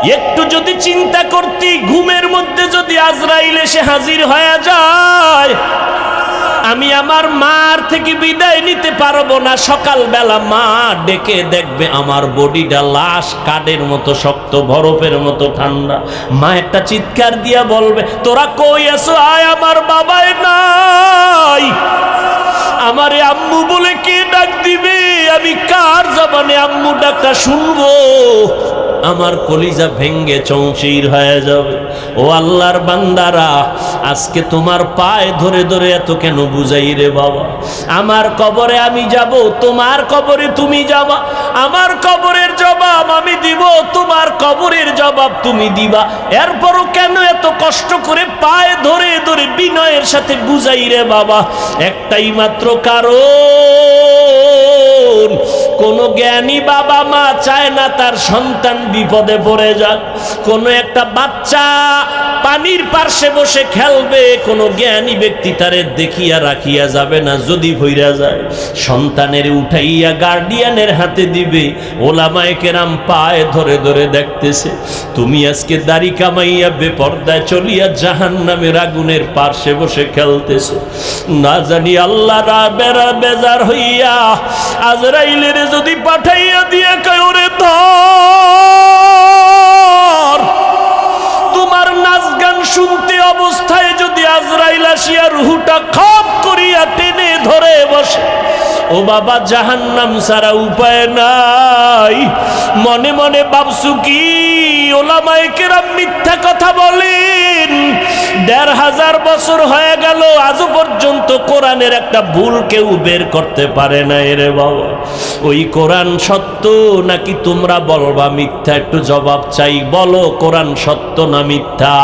একটু যদি চিন্তা করতি, ঘুমের মধ্যে যদি আজরাইল এসে হাজির হয়ে যায়, আমি আমার মার থেকে বিদায় নিতে পারবো না। সকালবেলা মা ডেকে দেখবে আমার বডিটা লাশ কাঠের মতো শক্ত, বরফের মতো ঠান্ডা। মা একটা চিৎকার দিয়া বলবে, তোরা কই আছো? আয়, আমার বাবাই নাই। আমারে আম্মু বলে কে ডাক দিবে? আমি কার জবানে আম্মু ডাকটা শুনবো? আমার কলিজা ভেঙ্গে চৌচির হয়ে যাবে। ও আল্লাহর বান্দারা, আজকে তোমার পায়ে ধরে ধরে এত কেন বুঝাই রে বাবা? আমার কবরে আমি যাব, তোমার কবরে তুমি যাবা। আমার কবরের জবাব আমি দিব, তোমার কবরের জবাব তুমি দিবা। এরপরও কেন এত কষ্ট করে পায়ে ধরে ধরে বিনয়ের সাথে বুঝাই রে বাবা? একটাই মাত্র কারণ, কোন জ্ঞানী বাবা মা চায় না তার সন্তান বিপদে পড়ে যাক। কোন একটা বাচ্চা পানির পার্শ্বে বসে খেলবে, কোন জ্ঞানী ব্যক্তি তারে দেখিয়া রাখিয়া যাবে না। যদি ভইরা যায়, সন্তানের উঠাইয়া গার্ডিয়ানের হাতে দিবে। ওলামায়ে কেরাম পায়ে ধরে ধরে দেখতেছে, তুমি আজকে দাড়ি কামাইয়া বেপর্দায় চলিয়া জাহান্নামের আগুনের পার্শ্বে বসে খেলতেছো। না জানি আল্লাহ বেজার হইয়া আজরাইলের যদি পাঠাইয়া দিয়ে কয়, ওরে ধর। তোমার নাচ গান শুনতে অবস্থায় যদি আজরাইল আসিয়া রুহুটা খপ করিয়া টেনে ধরে বসে, ও বাবা, জাহান্নাম ছাড়া উপায় নাই। মনে মনে ভাবছু কি ওলামায়ে কেরাম মিথ্যা কথা বলেন? ১৫০০ বছর হয়ে গেল, আজও পর্যন্ত কোরআনের একটা ভুল কেউ বের করতে পারে না রে বাবা। ওই কোরআন সত্য নাকি তোমরা বলবা মিথ্যা? একটু জবাব চাই, বলো কোরআন সত্য না মিথ্যা?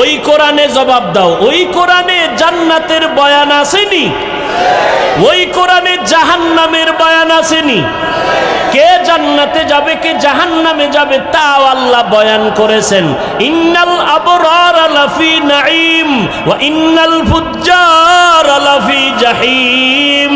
ওই কোরআনে জবাব দাও। ওই কোরআনে জান্নাতের বয়ান আসেনি? ওই কোরআনে জাহান্নামের বয়ান আসেনি? কে জান্নাতে যাবে, কে জাহান্নামে যাবে তাও আল্লাহ বয়ান করেছেন। ইন্নাল আবরার লাফি নাঈম ওয়া ইন্নাল ফুজ্জার লাফি জাহিম।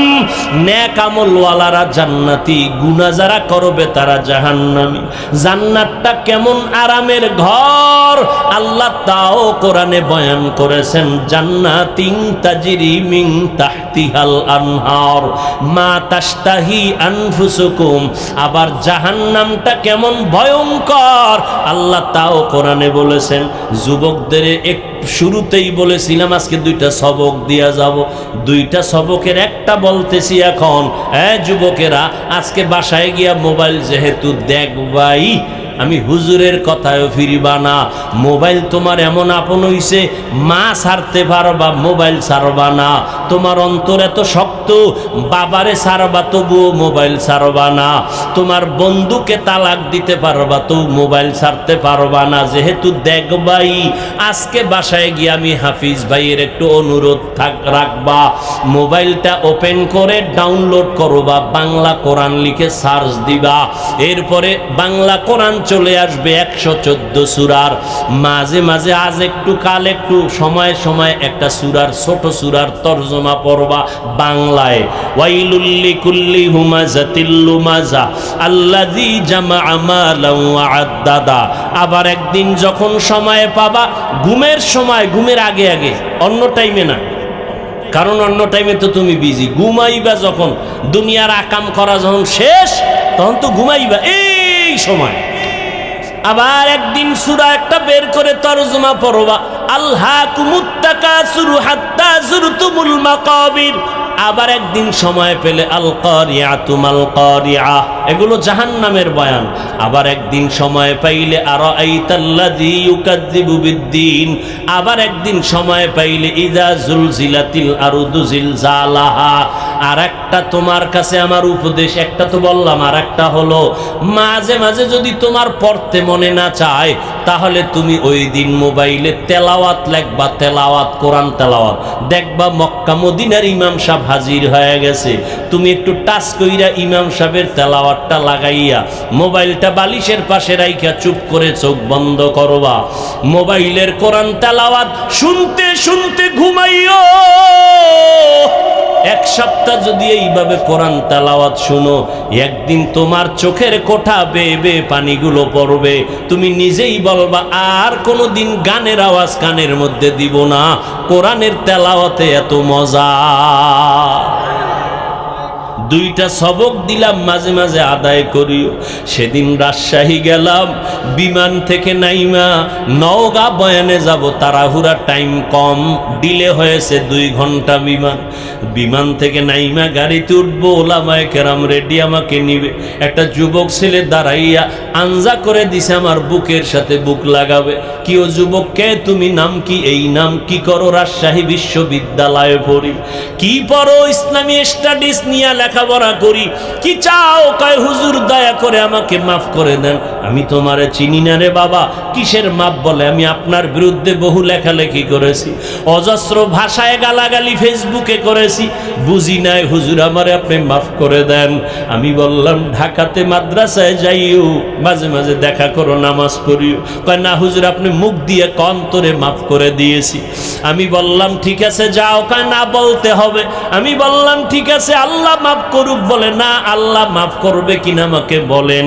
নেক আমলওয়ালারা জান্নাতি, গুনাহ যারা করবে তারা জাহান্নামী। জান্নাতটা কেমন আরামের ঘর আল্লাহ তাও কোরআনে বয়ান করেছেন। জান্নাতিন তাজরি মিন তাহতিহাল আনহার মা তাশতাহি আনফুসুকুম। আবার জাহান্নামটা কেমন ভয়ঙ্কর আল্লাহ তাও কোরআনে বলেছেন। যুবকদের শুরুতেই বলেছিলাম আজকে দুইটা সবক দিয়া যাব। দুইটা সবকের একটা বলতেছি এখন। যুবকেরা, আজকে বাসায় গিয়া মোবাইল যেহেতু দেখবাই, আমি হুজুরের কথায়ও ফিরিবা না। মোবাইল তোমার এমন আপন হইছে, মা ছাড়তে পারবা, মোবাইল ছাড়বা না। তোমার অন্তর এত শক্ত, বাবারে ছাড়বা তবুও মোবাইল ছাড়বা না। তোমার বন্ধুকে তালাক দিতে পারবা তো মোবাইল ছাড়তে পারবা না। যেহেতু দেখবাই, আজকে বাসায় গিয়ে আমি হাফিজ ভাইয়ের একটু অনুরোধ রাখবা, মোবাইলটা ওপেন করে ডাউনলোড করবা, বাংলা কোরআন লিখে সার্চ দিবা। এরপরে বাংলা কোরআন চলে আসবে 114 সূরার। মাঝে মাঝে আজ একটু কাল একটু সময় সময় একটা সূরার, ছোট সূরার তরজমা পড়বা বাংলায়। ওয়াইলুল লিকুল্লি হুমাযাতিল লুমাযা আল্লাযী জামাআ মালান ওয়া আদ্দাদা। আবার একদিন যখন সময় পাবা, ঘুমের সময়, ঘুমের আগে আগে, অন্য টাইমে না, কারণ অন্য টাইমে তো তুমি বিজি। ঘুমাইবা যখন, দুনিয়ার আকাম করা যখন শেষ, তখন তো ঘুমাইবা এই সময়। আবার একদিন সূরা একটা বের করে তরজমা পড়বা, আলহাকুমুত তাকাসুরু হাত্তা যুরতুমুল মাকাবির। আবার একদিন সময় পেলে আল কারিআতু মাল কারিআ, এগুলো জাহান্নামের বয়ান। আবার একদিন সময় পাইলে আরাআইতাল্লাযী ইউকাযযিবু বিদ্দীন। আবার একদিন সময় পাইলে ইযা জুলজিলাতিল আরদু জিলজালাহা। আর একটা তোমার কাছে আমার উপদেশ, একটা তো বললাম, আর একটা হলো মাঝে মাঝে যদি তোমার পড়তে মনে না চায়, তাহলে তুমি ওই দিন মোবাইলে তেলাওয়াত লিখবা, তেলাওয়াত, কোরআন তেলাওয়াত। দেখবা মক্কা মদিনার ইমাম সাহেব হাজির হয়ে গেছে, তুমি একটু টাচ কইরা ইমাম সাহেবের তেলাওয়াতটা লাগাইয়া মোবাইলটা বালিশের পাশে রাইখা চুপ করে চোখ বন্ধ করবা, মোবাইলের কোরআন তেলাওয়াত শুনতে শুনতে ঘুমাইও। এক সপ্তাহ যদি এইভাবে কোরআন তেলাওয়াত শুনো, একদিন তোমার চোখের কোঠা বেয়ে বেয়ে পানিগুলো পড়বে, তুমি নিজেই বলবা আর কোনোদিন গানের আওয়াজ কানের মধ্যে দিব না, কোরআনের তেলাওয়াতে এত মজা। দুইটা সবক দিলাম, মাঝে মাঝে আদায় করিও। সেদিন রাজশাহী গেলাম, বিমান থেকে নাইমা নওগাঁ বয়ানে যাব, তাড়াহুড়া, টাইম কম, ডিলে হয়েছে 2 ঘন্টা বিমান। বিমান থেকে নাইমা গাড়িতে উঠবো, ওলামায়ে কেরাম রেডি, আমাকে নিবে। একটা যুবক ছেলে দাঁড়াইয়া আঞ্জা করে দিছে আমার বুকের সাথে বুক লাগাবে। কি ও যুবক, কে তুমি, নাম কি? এই নাম। কি করো? রাজশাহী বিশ্ববিদ্যালয়ে পড়ি। কি পড়ো? ইসলামী স্টাডিজ নিয়ে লেখাপড়া করি। কি চাও? কয় হুজুর দয়া করে আমাকে মাফ করে দেন, আমি তোমারে চিনি না রে বাবা। কিসের মাপ? বলে আমি আপনার বিরুদ্ধে বহু লেখালেখি করেছি, অজস্র ভাষায় গালাগালি ফেসবুকে করেছি, বুঝি নাই হুজুর, আমারে আপনি মাফ করে দেন। আমি বললাম ঢাকাতে মাদ্রাসায় যাইও, মাঝে মাঝে দেখা করো, নামাজ পড়িও। কয় না হুজুর, আপনি মুখ দিয়ে অন্তরে মাফ করে দিয়েছি। আমি বললাম ঠিক আছে যাও। কয় না, বলতে হবে। আমি বললাম ঠিক আছে, আল্লাহ মাফ করুক। বলে না, আল্লাহ মাফ করবে কিনা আমাকে বলেন।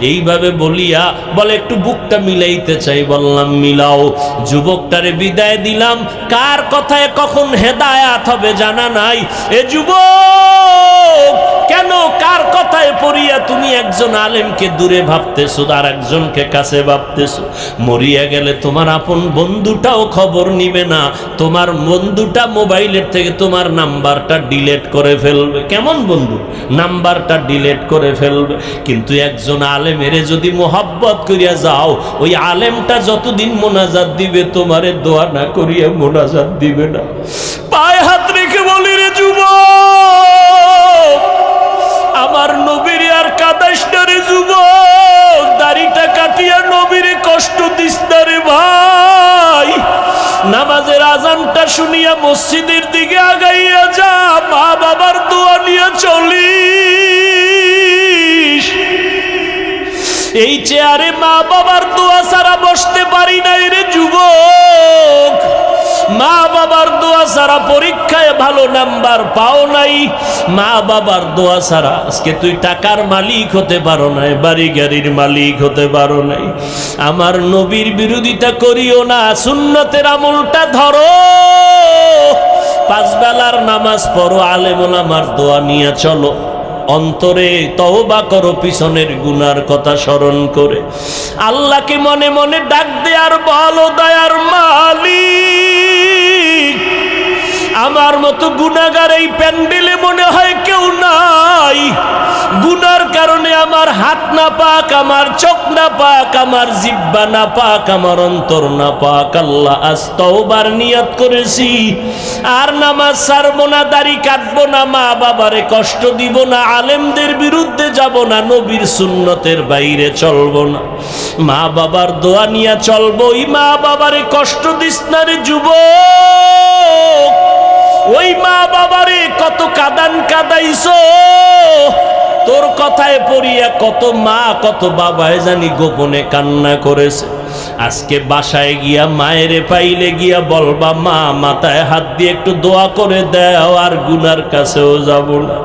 এইভাবে বলিয়া বলে একটু বুকটা মিলাইতে চাই। বললাম মিলাও। যুবকটারে বিদায় দিলাম। কার কথায় কখন হেদায়াত হবে জানা নাই। এ যুবক, কেন কার কথায় পড়িয়া তুমি একজন আলেমকে দূরে ভাবতেছো আর একজনকে কাছে ভাবতেছো? মরিয়া গেলে তোমার আপন বন্ধুটাও খবর নিবে না, তোমার বন্ধুটা মোবাইলের থেকে তোমার নাম্বারটা ডিলিট করে ফেলবে। কেমন বন্ধু? নাম্বারটা ডিলিট করে ফেলবে। কিন্তু একজন আলেমের যদি মোহাব্বত করিয়া যাও, ওই আলেমটা যতদিন মোনাজাত দিবে তোমারে দোয়া না করিয়া মোনাজাত দিবে না। পায়ে হাত রেখে বলি রে যুবক, আমার নবীর আর কাদাইস না রে যুবক, দাড়িটা কাটিয়া নবীরে কষ্ট দিস না রে ভাই। নামাজের আজানটা শুনিয়া মসজিদের দিকে আগাইয়া যা, মা বাবার দোয়া নিয়ে চলিস। এই চেয়ারে মা বাবার দোয়া ছাড়া বসতে পারি নাই রে যুবক। মা বাবার দোয়া ছাড়া পরীক্ষায় ভালো নাম্বার পাও নাই, মা বাবার দোয়া ছাড়া আজকে তুই টাকার মালিক হতে পারো নাই, বাড়ি গাড়ির মালিক হতে পারো নাই। আমার নবীর বিরোধিতা করিও না, সুন্নতের আমলটা ধরো, 5 বেলার নামাজ পড়ো, আলেম ওলামার দোয়া নিয়ে চলো, অন্তরে তওবা করো পিছনের গুনার কথা স্মরণ করে, আল্লাহকে মনে মনে ডাক দে আর বলো, দয়ার মালিক, আমার মতো গুনাহগার এই প্যান্ডেলে মনে হয় কেউ নাই। গুনার কারণে আমার হাত না পাক, আমার চোখ না পাক, আমার জিহ্বা না পাক, আমার অন্তর না পাক। আল্লাহ আজ তওবার নিয়ত করেছি, আর নামাজ ছাড়বো না, দাড়ি কাটবো না, মা বাবারে কষ্ট দিব না, আলেমদের বিরুদ্ধে যাব না, নবীর সুন্নতের বাইরে চলবো না, মা বাবার দোয়া নিয়ে চলবো। ওই মা বাবারে কষ্ট দিস না রে যুবক, ওই মা বাবারে কত কাদান কাদাইছো, তোর কথায় পড়িয়া কত মা কত বাবায় জানি গোপনে কান্না করেছে। আজকে বাসায় গিয়া মায়েরে পাইলে গিয়া বলবা, মা মাথায় হাত দিয়ে একটু দোয়া করে দাও, আর গুনার কাছেও যাব না।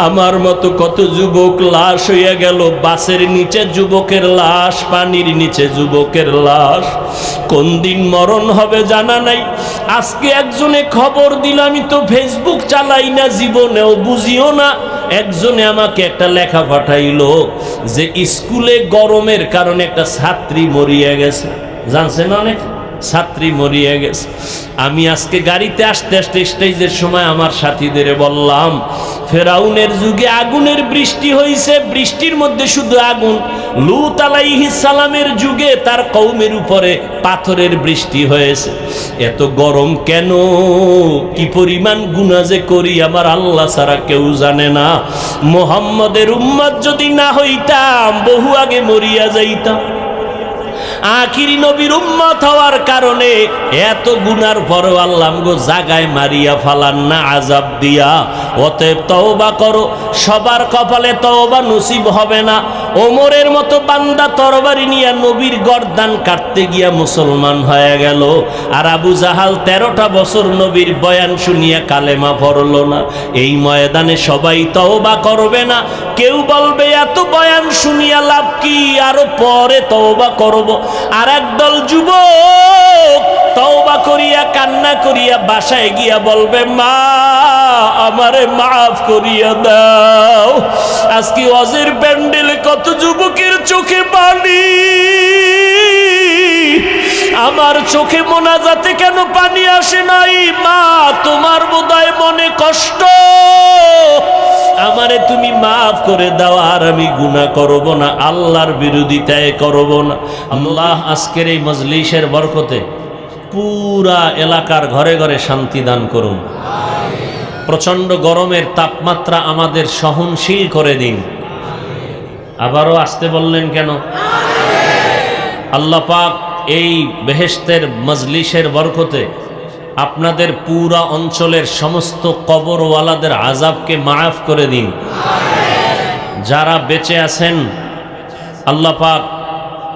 আমার মতো কত যুবক লাশ হইয়া গেল, বাসের নিচে যুবকের লাশ, পানির নিচে যুবকের লাশ, কোন দিন মরণ হবে জানা নাই। আজকে একজনে খবর দিল, আমি তো ফেসবুক চালাই না, জীবনেও বুঝিও না। একজনে আমাকে একটা লেখা পাঠাইলো যে স্কুলে গরমের কারণে একটা ছাত্রী মরিয়া গেছে, জানছেন? অনেক ছাত্রী মরিয়া গেছে। আমি আজকে গাড়িতে আসতে আসতে স্টেজের সময় আমার সাথীদের বললাম, ফেরাউনের যুগে আগুনের বৃষ্টি হয়েছে, বৃষ্টির মধ্যে শুধু আগুন। লূত আলাইহিস সালামের যুগে তার কওমের উপরে পাথরের বৃষ্টি হয়েছে। এত গরম কেন? কি পরিমাণ গুনাহ যে করি আমার আল্লাহ ছাড়া কেউ জানে না। মুহাম্মদের উম্মত যদি না হইতাম, বহু আগে মরিয়া যাইতাম। আখিরি নবীর উম্মত হওয়ার কারণে এত গুনার পরেও আল্লাহ আমগো জাগায় মারিয়া ফালান না আযাব দিয়া। অতএব তওবা করো, সবার কপালে তওবা নসিব হবে না। ওমরের মতো বান্দা তরবারি নিয়ে নবীর গর্দান কাটতে গিয়া মুসলমান হয়ে গেল, আর আবু জাহাল 13টা বছর নবীর বয়ান শুনিয়া কালেমা পড়ল না। এই ময়দানে সবাই তওবা করবে না। কেউ বলবে এত বয়ান শুনিয়া লাভ কি, আরো পরে তওবা করব। আর একদল যুবক তওবা করিয়া কান্না করিয়া বাসায় গিয়া বলবে, মা আমারে মাফ করিয়া দাও। আজকে ওয়াজের প্যান্ডেলে কত যুবকের চোখে পানি, আমার চোখে মোনাজাতে কেন পানি আসে নাই? মা তোমার বোধহয় মনে কষ্ট, আমারে তুমি মাফ করে দাও, আর আমি গুনাহ করব না, আল্লাহর বিরোধিতায় করব না। আল্লাহ আজকের এই মজলিসের বরকতে পুরা এলাকার ঘরে ঘরে শান্তি দান করুন। প্রচন্ড গরমের তাপমাত্রা আমাদের সহনশীল করে দিন। আবারও আসতে বললেন কেন? আল্লাহ পাক এই বেহেশতের মজলিসের বরকতে আপনাদের পুরা অঞ্চলের সমস্ত কবরওয়ালাদের আযাবকে মাফ করে দিন। যারা বেঁচে আছেন আল্লাহ পাক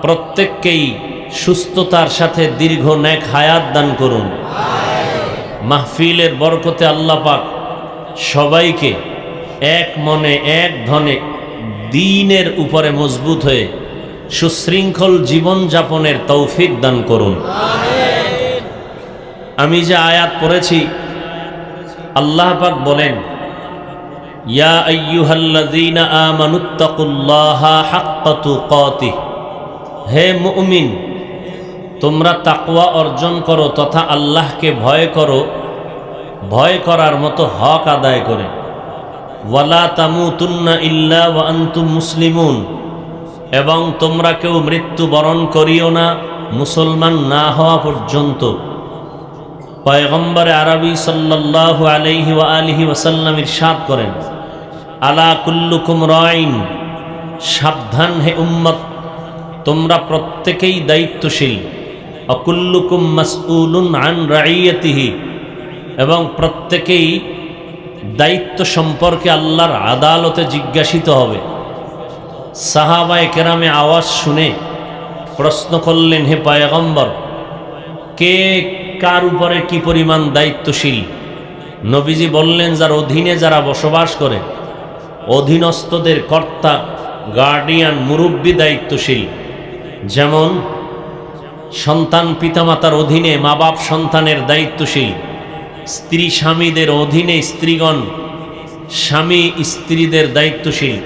প্রত্যেককেই সুস্থতার সাথে দীর্ঘ নেক হায়াত দান করুন। মাহফিলের বরকতে আল্লাহ পাক সবাইকে এক মনে এক ধনে দ্বীনের উপরে মজবুত হয়ে সুশৃঙ্খল জীবন যাপনের তৌফিক দান করুন। আমি যে আয়াত পড়েছি, আল্লাহ পাক বলেন, ইয়া আইয়ুহাল্লাযীনা আমানুত্তাকুল্লাহা হাক্কা তুকাতিহ, হে মুমিন তোমরা তাকওয়া অর্জন করো তথা আল্লাহকে ভয় করো, ভয় করার মতো হক আদায় করে। ওয়ালা তামুতুন্না ইল্লা ওয়া আনতুম মুসলিমুন, এবং তোমরা কেউ মৃত্যুবরণ করিও না মুসলমান না হওয়া পর্যন্ত। পয়গম্বর আরবি সাল্লাল্লাহু আলাইহি ওয়া আলিহি ওয়াসাল্লাম ইরশাদ করেন, আলা কুল্লুকুম রাইন, সাবধান হে উম্মত তোমরা প্রত্যেকেই দায়িত্বশীল। অকুল্লুকুম মাসউলুন আন রাইয়াতিহি, এবং প্রত্যেকেই দায়িত্ব সম্পর্কে আল্লাহর আদালতে জিজ্ঞাসিত হবে। সাহাবায়ে কেরামে আওয়াজ শুনে প্রশ্ন করলেন, হে পয়গম্বর কে কার উপরে কি পরিমাণ দায়িত্বশীল? নবীজি বললেন, যার অধীনে যারা বসবাস করে, অধীনস্থদের কর্তা গার্ডিয়ান মুরব্বী দায়িত্বশীল। যেমন সন্তান পিতামাতার অধীনে মা বাপ সন্তানের দায়িত্বশীল, স্ত্রী স্বামীদের অধীনে স্ত্রীগণ স্বামী স্ত্রীদের দায়িত্বশীল,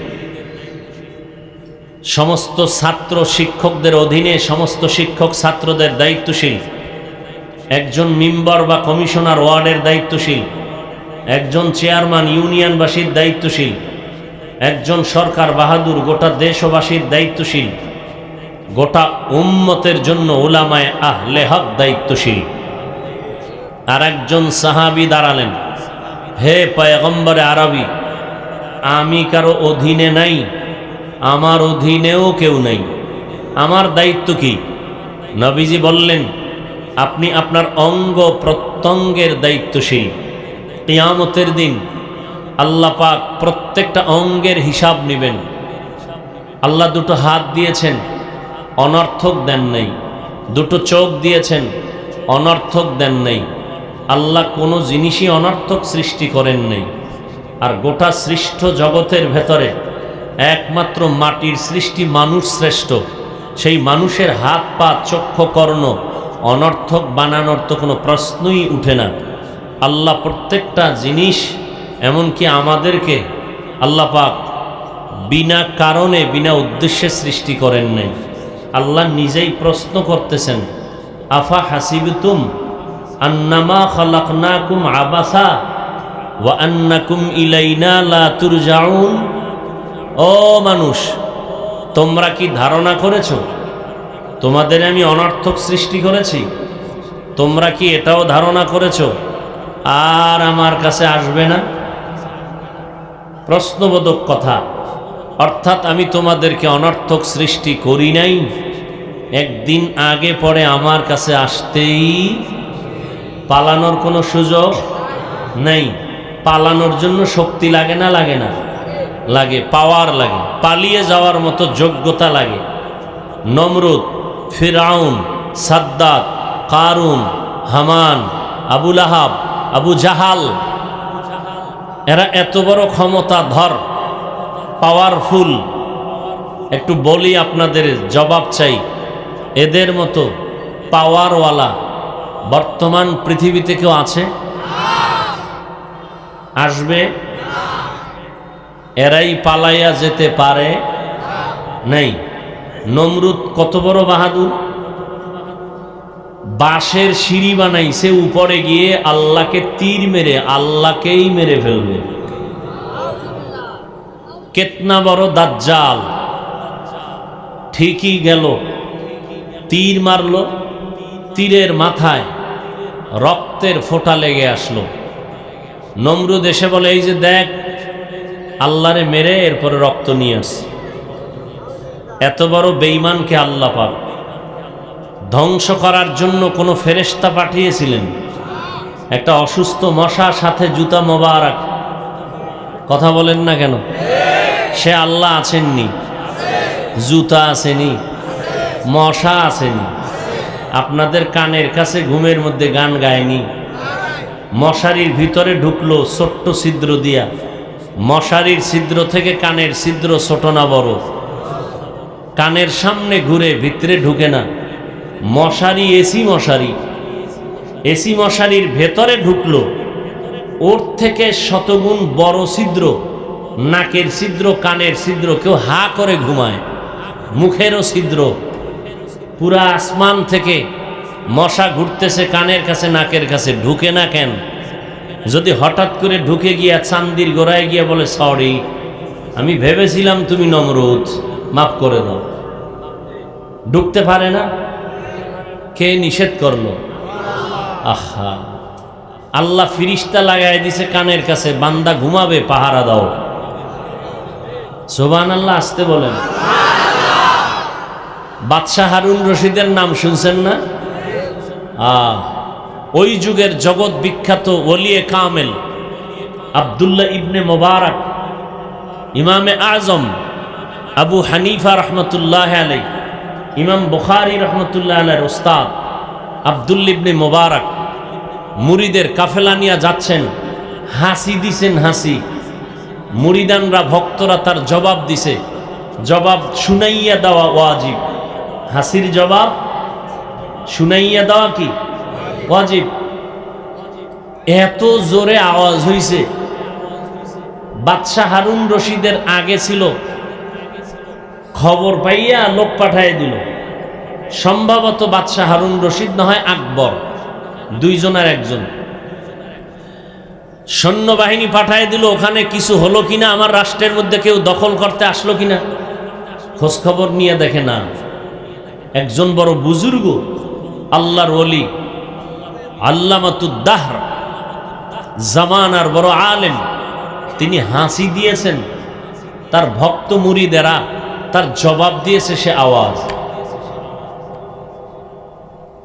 সমস্ত ছাত্র শিক্ষকদের অধীনে সমস্ত শিক্ষক ছাত্রদের দায়িত্বশীল, একজন মেম্বার বা কমিশনার ওয়ার্ডের দায়িত্বশীল, একজন চেয়ারম্যান ইউনিয়নবাসীর দায়িত্বশীল, একজন সরকার বাহাদুর গোটা দেশবাসীর দায়িত্বশীল, গোটা উম্মতের জন্য উলামায়ে আহলে হক দায়িত্বশীল। আর একজন সাহাবী দাঁড়ালেন, হে পয়গম্বরে আরবি আমি কারো অধীনে নাই, আমার অধীনেও কেউ নাই, আমার দায়িত্ব কি? নবীজি বললেন, আপনি আপনার অঙ্গ প্রত্যঙ্গের দায়িত্বশীল। কিয়ামতের দিন আল্লাহ পাক প্রত্যেকটা অঙ্গের হিসাব নেবেন। আল্লাহ দুটো হাত দিয়েছেন, অনর্থক দেন নাই। দুটো চোখ দিয়েছেন, অনর্থক দেন নাই। আল্লাহ কোনো জিনিসই অনর্থক সৃষ্টি করেন নাই। আর গোটা সৃষ্ট জগতের ভেতরে একমাত্র মাটির সৃষ্টি মানুষ শ্রেষ্ঠ। সেই মানুষের হাত পা চক্ষু কর্ণ অনর্থক বানানোর তো কোনো প্রশ্নই উঠে না। আল্লাহ প্রত্যেকটা জিনিস, এমনকি আমাদেরকে আল্লাহ পাক বিনা কারণে বিনা উদ্দেশ্যে সৃষ্টি করেন নাই। আল্লাহ নিজেই প্রশ্ন করতেছেন, আফা হাসিবতুম আন্নামা খালাকনাকুম আবাসা ওয়া আন্নাকুম ইলাইনা লা তুরজাউন। ও মানুষ, তোমরা কি ধারণা করেছো তোমাদের আমি অনর্থক সৃষ্টি করেছি? তোমরা কি এটাও ধারণা করেছো আর আমার কাছে আসবে না? প্রশ্নবোধক কথা। অর্থাৎ আমি তোমাদেরকে অনর্থক সৃষ্টি করি নাই, একদিন আগে পরে আমার কাছে আসতেই, পালানোর কোনো সুযোগ নেই। পালানোর জন্য শক্তি লাগে না লাগে না? লাগে, পাওয়ার লাগে, পালিয়ে যাওয়ার মতো যোগ্যতা লাগে। নমরুদ, ফিরআউন, সাদ্দাত, কারুন, হামান, আবু লাহাব, আবু জাহাল, এরা এত বড় ক্ষমতাধর, পাওয়ারফুল। একটু বলি আপনাদের, জবাব চাই। এদের মতো পাওয়ারওয়ালা বর্তমান পৃথিবীতে কেউ আছে? আসবে? এরাই পালাইয়া যেতে পারে নাই। নমরুদ কত বড় বাহাদুর, বাঁশের সিঁড়ি বানাইছে, উপরে গিয়ে আল্লাহকে তীর মেরে আল্লাহকেই মেরে ফেলবে। কেতনা বড় দাজ্জাল, ঠিকই গেল, তীর মারল, তীরের মাথায় রক্তের ফোঁটা লেগে আসলো। নমরুদ এসে বলে, এই যে দেখ, আল্লাহরে মেরে এরপরে রক্ত নিয়ে আস। এত বড় বেঈমানকে আল্লাহ পাক ধ্বংস করার জন্য কোনো ফেরেশতা পাঠিয়েছিলেন? একটা অসুস্থ মশা, সাথে জুতা মোবারক। কথা বলেন না কেন? সে আল্লাহ আছেননি? জুতা আসেনি, মশা আসেনি। আপনাদের কানের কাছে ঘুমের মধ্যে গান গায়নি? মশারির ভিতরে ঢুকলো ছোট্ট ছিদ্র দিয়া, মশারির ছিদ্র থেকে কানের ছিদ্র ছোট না বড়? কানের সামনে ঘুরে, ভিতরে ঢুকে না। মশারি, এসি মশারির ভেতরে ঢুকলো, ওর থেকে শতগুণ বড় ছিদ্র, নাকের ছিদ্র, কানের ছিদ্র। কেউ হা করে ঘুমায়, মুখেরও ছিদ্র। পুরা আসমান থেকে মশা ঘুরতেছে কানের কাছে, নাকের কাছে, ঢুকে না কেন? যদি হঠাৎ করে ঢুকে গিয়া চান্দির গোড়ায় গিয়া বলে, সরি, আমি ভেবেছিলাম তুমি নমরুদ, মাফ করে দাও, ঢুকতে পারে না? কে নিষেধ করলো? আহা, আল্লাহ ফিরিস্তা লাগাই দিছে কানের কাছে, বান্দা ঘুমাবে, পাহারা দাও। সুবহানাল্লাহ, আসতে বলেন। বাদশাহ হারুন রশিদের নাম শুনছেন না? ওই যুগের জগৎ বিখ্যাত ওলিয়ে কামেল আব্দুল্লাহ ইবনে মোবারক, ইমামে আজম আবু হানিফা রহমতুল্লাহ আলাই, ইমাম বুখারী রহমতুল্লাহ আলাইহির ওস্তাদ আব্দুল্লাহ ইবনে মোবারক মুরিদের কাফেলা নিয়ে যাচ্ছেন। হাসি দিছেন, হাসি। মুরিদানরা, ভক্তরা তার জবাব দিছে। জবাব শুনাইয়া দেওয়া ওয়াজিব। হাসির জবাব শুনাইয়া দেওয়া কি ওয়াজিব? এত জোরে আওয়াজ হইছে, বাদশাহ হারুন রশিদের আগে ছিল, খবর পাইয়া লোক পাঠায় দিল। সম্ভবত বাদশাহ হারুন রশিদ না হয় আকবর, দুইজনের একজন। সৈন্যবাহিনী পাঠায় দিল, ওখানে কিছু হলো কিনা, আমার রাষ্ট্রের মধ্যে কেউ দখল করতে আসলো কিনা খোঁজ খবর নিয়ে দেখে না। একজন বড় বুজুর্গ, আল্লাহর ওলি, আল্লামাতুদ দাহর, জামানার বড় আলেম, তিনি হাসি দিয়েছেন। তার ভক্ত মুরিদেরা তার জবাব দিয়েছে সে আওয়াজ।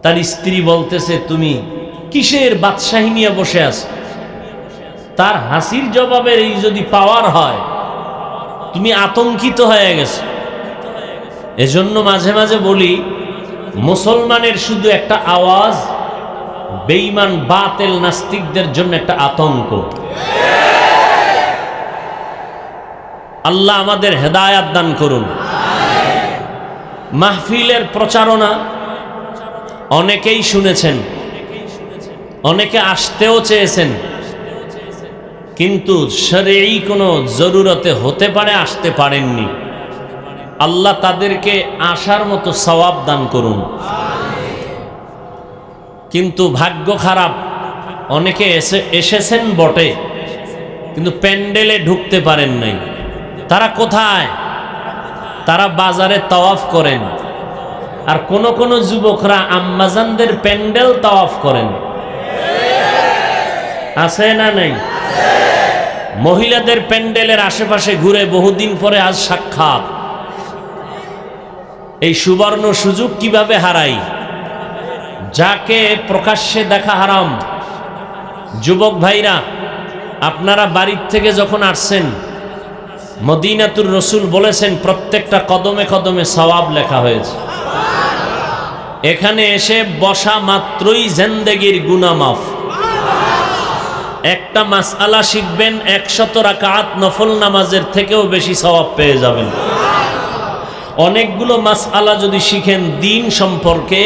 তার স্ত্রী বলতেছে, তুমি কিসের বাদশাহী নিয়ে বসে আছো? তার হাসির জবাবের এই যদি পাওয়ার হয়, তুমি আতঙ্কিত হয়ে গেছো। এজন্য মাঝে মাঝে বলি, মুসলমানের শুধু একটা আওয়াজ বেঈমান বাতিল নাস্তিকদের জন্য একটা আতঙ্ক। আল্লাহ আমাদের হেদায়াত দান করুন। মাহফিলের প্রচারণা অনেকেই শুনেছেন, অনেকে আসতেও চেয়েছেন, কিন্তু শরঈ কোনো জরুরতে হতে পারে আসতে পারেননি। আল্লাহ তাদেরকে আসার মতো সওয়াব দান করুন। কিন্তু ভাগ্য খারাপ, অনেকে এসেছেন বটে, কিন্তু প্যান্ডেলে ঢুকতে পারেন নাই। তারা কোথায়? তারা বাজারে তাওয়াফ করেন। আর কোন কোন যুবকরা আম্মাজানদের প্যান্ডেল তাওয়াফ করেন। আছে না নাই? মহিলাদের প্যান্ডেলের আশেপাশে ঘুরে বহুদিন পরে আজ সাক্ষাৎ। এই সুবর্ণ সুযোগ কিভাবে হারাই? যাকে প্রকাশ্যে দেখা হারাম। যুবক ভাইরা, আপনারা বাড়ির থেকে যখন আসছেন, মদিনাতুর রসুল বলেছেন প্রত্যেকটা কদমে কদমে সওয়াব লেখা হয়েছে। এখানে এসে বসা মাত্রই জিন্দেগির গুনাহ মাফ। একটা মাসআলা শিখবেন, 100 রাকাত নফল নামাজের থেকেও বেশি সওয়াব পেয়ে যাবেন। অনেকগুলো মাসআলা যদি শিখেন দিন সম্পর্কে,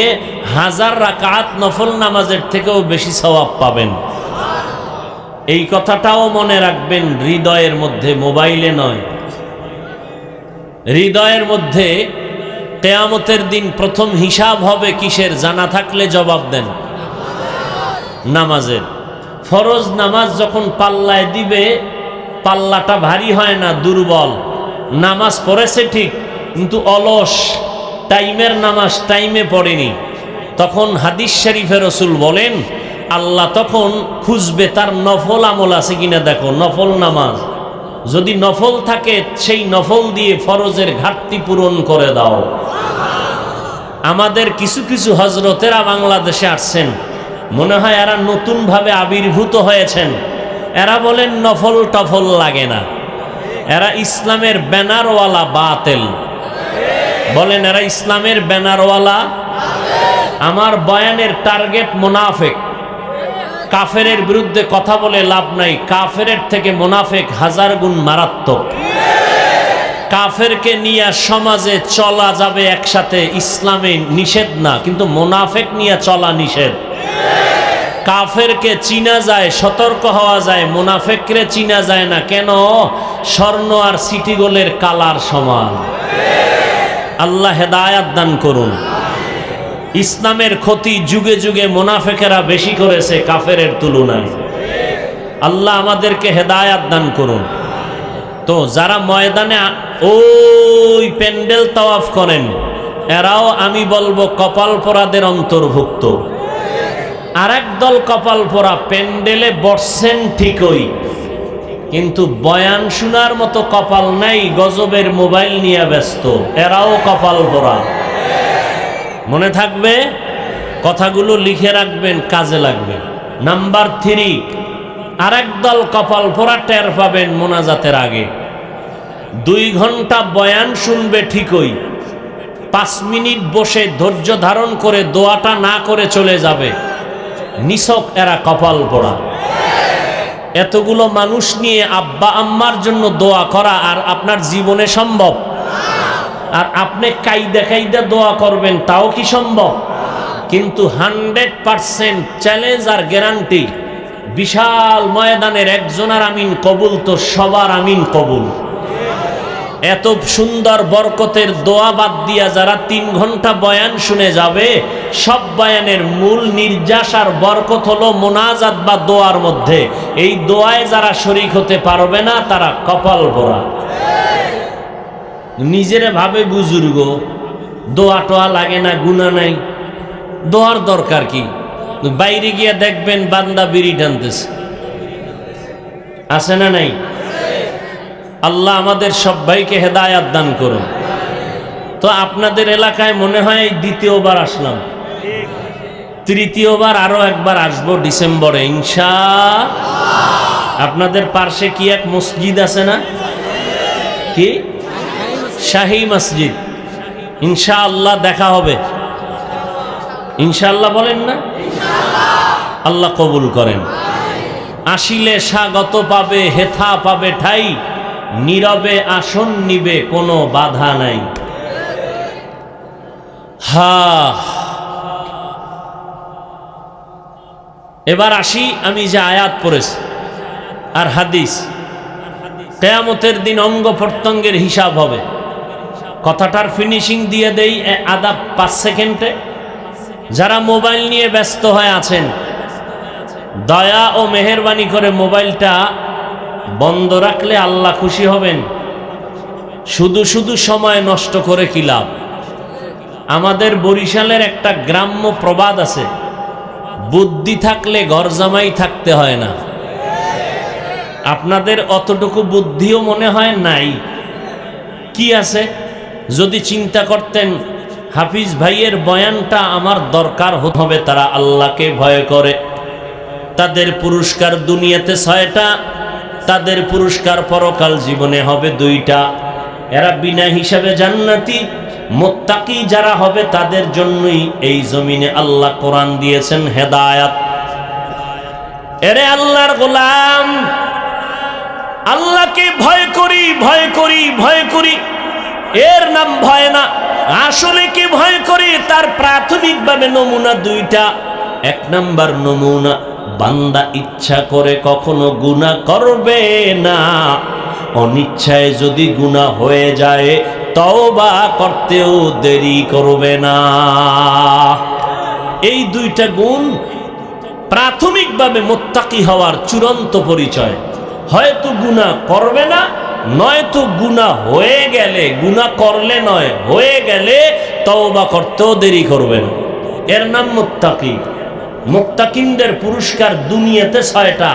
1000 রাকাত নফল নামাজের থেকেও বেশি সওয়াব পাবেন। এই কথাটাও মনে রাখবেন, হৃদয়ের মধ্যে, মোবাইলে নয়। হৃদয়ের মধ্যে কিয়ামতের দিন প্রথম হিসাব হবে কিসের? জানা থাকলে জবাব দেন, নামাজের। ফরজ নামাজ যখন পাল্লায় দিবে, পাল্লাটা ভারী হয় না, দুর্বল। নামাজ পড়েছে ঠিক, কিন্তু অলস, টাইমের নামাজ টাইমে পড়েনি। তখন হাদিস শরীফে রাসূল বলেন, আল্লাহ তখন খুঁজবে তার নফল আমল আছে কিনা দেখো, নফল নামাজ যদি নফল থাকে সেই নফল দিয়ে ফরজের ঘাটতি পূরণ করে দাও। আমাদের কিছু কিছু হজরতেরা বাংলাদেশে আসছেন, মনে হয় এরা নতুনভাবে আবির্ভূত হয়েছেন। এরা বলেন নফল টফল লাগে না, এরা ইসলামের ব্যানারওয়ালা বাতেল। বলেন এরা ইসলামের ব্যানারওয়ালা। আমার বয়ানের টার্গেট মুনাফিক। কাফেরের বিরুদ্ধে কথা বলে লাভ নাই, কাফেরের থেকে মুনাফিক 1000 গুণ মারাত্মক। কাফেরকে নিয়ে সমাজে চলা যাবে একসাথে, ইসলামে নিষেধ না, কিন্তু মুনাফিক নিয়ে চলা নিষেধ। কাফেরকে চিনা যায়, সতর্ক হওয়া যায়, মুনাফিকরে চিনা যায় না। কেন? স্বর্ণ আর সিটি গোল্ডের কালার সমান। আল্লাহ হেদায়াত দান করুন। ইসলামের ক্ষতি যুগে যুগে মুনাফিকেরা বেশি করেছে কাফেরের তুলনায়। আল্লাহ আমাদেরকে হেদায়াত দান করুন। তো যারা ময়দানে ওই প্যান্ডেল তাওয়াফ করেন, এরাও আমি বলবো কপাল পোড়াদের অন্তর্ভুক্ত। আরেক দল কপাল পোড়া, প্যান্ডেলে বসছেন ঠিকই, কিন্তু বয়ান শোনার মতো কপাল নাই, গজবের মোবাইল নিয়ে ব্যস্ত। এরাও কপাল পোড়া। মনে থাকবে, কথাগুলো লিখে রাখবেন, কাজে লাগবে। নাম্বার 3, আরেক দল কপাল পোড়া, টের পাবেন মোনাজাতের আগে। 2 ঘন্টা বয়ান শুনবে ঠিকই, 5 মিনিট বসে ধৈর্য ধারণ করে দোয়াটা না করে চলে যাবে। নিছক এরা কপাল পোড়া। এতগুলো মানুষ নিয়ে আব্বা আম্মার জন্য দোয়া করা আর আপনার জীবনে সম্ভব? আর আপনি কাইদা কাইদা দোয়া করবেন, তাও কি সম্ভব? কিন্তু 100% চ্যালেঞ্জ আর গ্যারান্টি, বিশাল ময়দানের একজনের আমিন কবুল তো সবার আমিন কবুল। এত সুন্দর বরকতের দোয়া বাদ দিয়া যারা 3 ঘন্টা বয়ান শুনে যাবে, সব বয়ানের মূল নির্যাস আর বরকত হলো মোনাজাত বা দোয়ার মধ্যে। এই দোয়ায় যারা শরীক হতে পারবে না, তারা কপাল পোড়া। নিজেরে ভাবে বুজুর্গ, দোয়া টোয়া লাগে না, গুনাহ নাই, দোয়ার দরকার কি? বাইরে গিয়ে দেখবেন বান্দা বিড়ি টানতেছে, আছে না নাই? আল্লাহ আমাদের সবাইকে হেদায়াত দান করুন। তো আপনাদের এলাকায় মনে হয় দ্বিতীয়বার আসলাম, তৃতীয়বার আরো একবার আসবো ডিসেম্বরে ইনশাআল্লাহ। আপনাদের পার্শ্বে কি এক মসজিদ আছে না? কি? শাহী মসজিদ। ইনশাআল্লাহ দেখা হবে। ইনশাআল্লাহ বলেন না? আল্লাহ কবুল করেন। আসিলে স্বাগত পাবে, হেথা পাবে ঠাই, নীরবে আসন নিবে, কোনো বাধা নাই। এবার আসি, আমি যে আয়াত পড়েছি আর হাদিস, কিয়ামতের দিন অঙ্গ প্রত্যঙ্গের হিসাব হবে। কথাটার ফিনিশিং দিয়ে দেই আধা 5 সেকেন্ডে। যারা মোবাইল নিয়ে ব্যস্ত হয়ে আছেন, দয়া ও মেহেরবানি করে মোবাইলটা বন্ধ রাখলে আল্লাহ খুশি হবেন। শুধু শুধু সময় নষ্ট করে কি লাভ? আমাদের বরিশালের একটা গ্রাম্য প্রবাদ আছে, বুদ্ধি থাকলে ঘর জামাই থাকতে হয় না। আপনাদের অতটুকু বুদ্ধিও মনে হয় নাই। কি আছে? যদি চিন্তা করতেন হাফিজ ভাইয়ের বয়ানটা আমার দরকার হবে। তারা আল্লাহকে ভয় করে। তাদের পুরস্কার দুনিয়াতে 6টা, তাদের পুরস্কার পরকাল জীবনে হবে 2টা। এরা বিনা হিসাবে জান্নাতি। মুত্তাকি যারা হবে তাদের জন্যই এই জমিনে আল্লাহ কোরআন দিয়েছেন হেদায়াত। এরে আল্লাহর গোলাম, আল্লাহকে ভয় করি, ভয় করি, ভয় করি, এর নাম ভয় না। আসলে কি ভয় করি তার প্রাথমিকভাবে নমুনা 2টা। 1 নাম্বার নমুনা, বান্দা ইচ্ছা করে কখনো গুনাহ করবে না, অনিচ্ছায় যদি গুনাহ হয়ে যায় তওবা করতেও দেরি করবে না। এই 2টা গুণ প্রাথমিকভাবে মুত্তাকি হওয়ার চূড়ান্ত পরিচয়। হয়তো গুনাহ করবে না, নয়তো গুনাহ হয়ে গেলে, গুনাহ করলে নয়, হয়ে গেলে তওবা করতেও দেরি করবে না। এর নাম মুত্তাকি। মুত্তাকিনদের পুরস্কার দুনিয়াতে 6টা।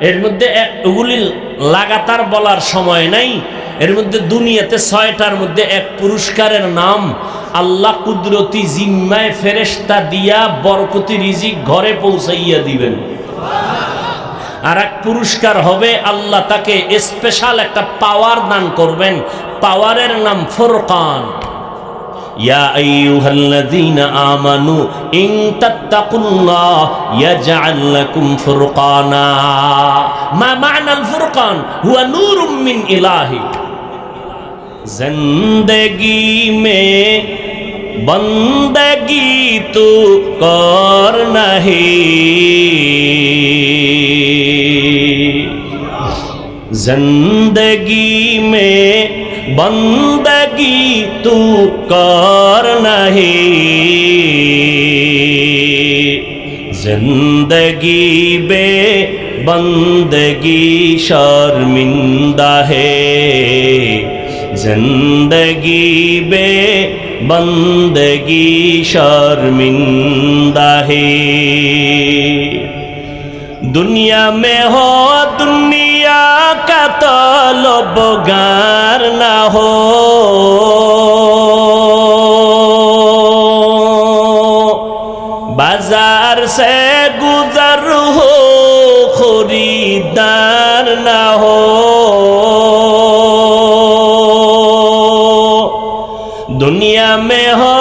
এর মধ্যে এগুলি লাগাতার বলার সময় নাই। এর মধ্যে দুনিয়াতে 6টার মধ্যে এক পুরস্কারের নাম আল্লাহ কুদরতি জিম্মায় ফেরেশতা দিয়া বরকতি রিজিক ঘরে পৌঁছাইয়া দিবেন। আর এক পুরস্কার হবে আল্লাহ তাকে স্পেশাল একটা পাওয়ার দান করবেন। পাওয়ারের নাম ফুরকান। ইয়া আইয়ুহাল্লাযীনা আমানু ইন তাত্তাকুল্লাহ ইয়াজআল লাকুম ফুরকানা। মা মা'নাল ফুরকান? হুয়া নূরুম মিন ইলাহি। জিন্দেগি মে বন্দগি তু কর নাহি, जिंदगी में बंदगी तू कर नहीं, जिंदगी बे बंदगी शर्मिंदा है, जिंदगी बे बंदगी शर्मिंदा है। दुनिया में हो दुनिया का तलबगार ना हो, बाजार से गुजर हो खरीदार ना हो, दुनिया में हो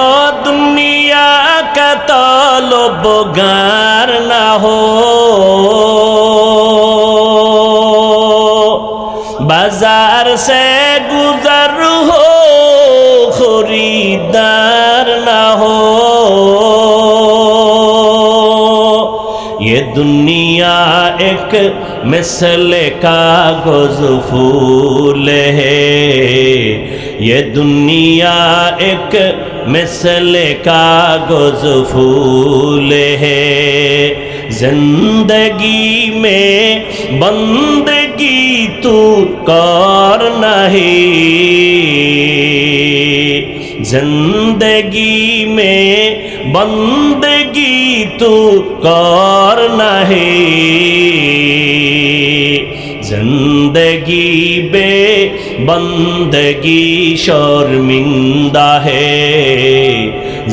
दुनिया का तलबगार ना हो, बाजार से गुजर हो खरीदार ना हो। ये दुनिया एक मिसल कागज फूल है, ये दुनिया एक मिसल कागज फूल है, जिंदगी में बंदगी तू कर नहीं, जिंदगी में बंदगी तू कर नहीं, जिंदगी बे बंदगी शर्मिंदा है,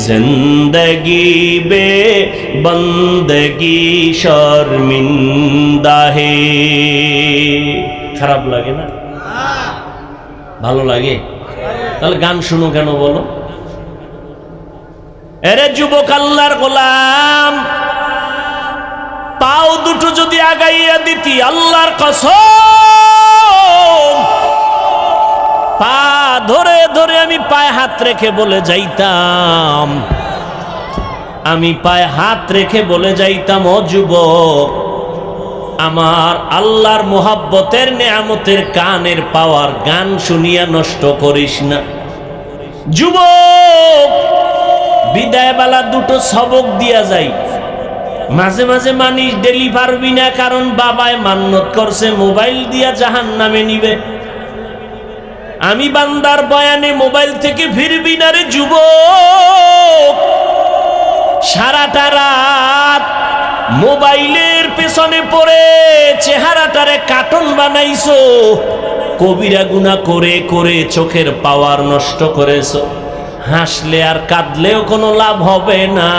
जिंदगी बे बंदगी शर्मिंदा है। খারাপ লাগে না? ভালো লাগে? তাহলে গান শুনো কেন বলো? এরে যুবক আল্লাহর গোলাম, পাও দুটো যদি আগাইয়া দিতি আল্লাহর কসম, পা ধরে ধরে আমি পায়ে হাত রেখে বলে যাইতাম, আমি পায়ে হাত রেখে বলে যাইতাম, ও যুবক, আমার আল্লাহর মোহাব্বতের নেয়ামতের কানের পাওয়ার গান শুনিয়া নষ্ট করিস না। যুবক, বিদায় বেলা দুটো সবক দিয়া যাই। মাঝে মাঝে মানিস ডেলি পারবি না, কারণ বাবায় মান্নত করছে মোবাইল দিয়া জাহান্নামে নিবে। আমি বান্দার বয়ানে মোবাইল থেকে ফিরবি না রে যুবক। সারাটা রাত মোবাইলের পেছনে পড়ে চেহারাটারে কার্টুন বানাইছো, কবিরা গুনাহ করে করে চোখের পাওয়ার নষ্ট করেছো। হাসলে আর কাঁদলেও কোনো লাভ হবে না।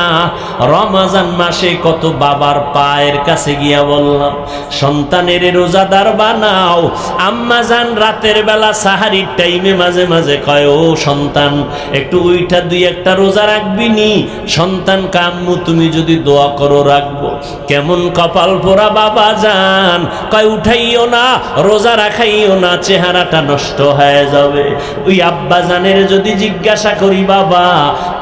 রমজান মাসে কত বাবার পায়ের কাছে গিয়া বললাম, সন্তানের রোজাদার বানাও। আম্মা জান রাতের বেলা সাহারির টাইমে মাঝে মাঝে কয়, ও সন্তান একটু ওইটা দুই একটা রোজা রাখবি নি? সন্তান কাম্মু তুমি যদি দোয়া করো রাখবো। কেমন কপাল পোড়া বাবা জান, কয় উঠাইও না, রোজা রাখাইও না, চেহারাটা নষ্ট হয়ে যাবে। ওই আব্বা জানের যদি জিজ্ঞাসা করি, বাবা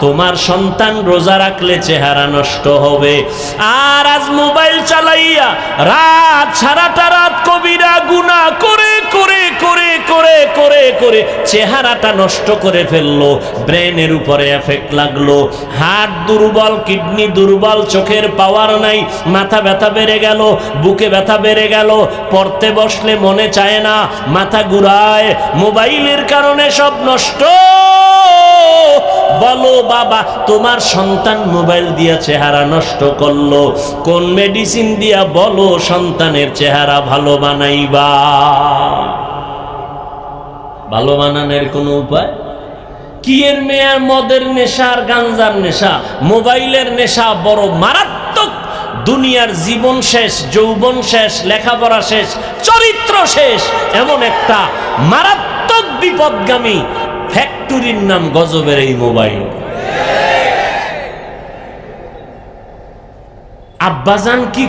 তোমার সন্তান রোজা রাখলে চেহারা নষ্ট হবে, আর আজ মোবাইল চালাইয়া রাত সারাটা রাত কবিরা গুনাহ করে করে করে করে করে করে চেহারাটা নষ্ট করে ফেললো, ব্রেনের উপরে এফেক্ট লাগলো, হার্ট দুর্বল, কিডনি দুর্বল, চোখের পাওয়ার নাই, মাথা ব্যথা বেড়ে গেল, বুকে ব্যথা বেড়ে গেল, পড়তে বসলে মনে চায় না, মাথা ঘুরায়, মোবাইলের কারণে সব নষ্ট। বলো বাবা, তোমার সন্তান মোবাইল দিয়া চেহারা নষ্ট করলো, কোন মেডিসিন দিয়া বলো সন্তানের চেহারা ভালো বানাইবা? ভালো বানানোর কোনো উপায় কি? এর মেয়ার মদের নেশা আর গাঞ্জার নেশা, মোবাইলের নেশা বড় মারাত্মক। দুনিয়ার জীবন শেষ, যৌবন শেষ, লেখাপড়া শেষ, চরিত্র শেষ, এমন একটা মারাত্মক বিপদগামী ফ্যাক্টরির নাম গজবের এই মোবাইল। আব্বাজান কি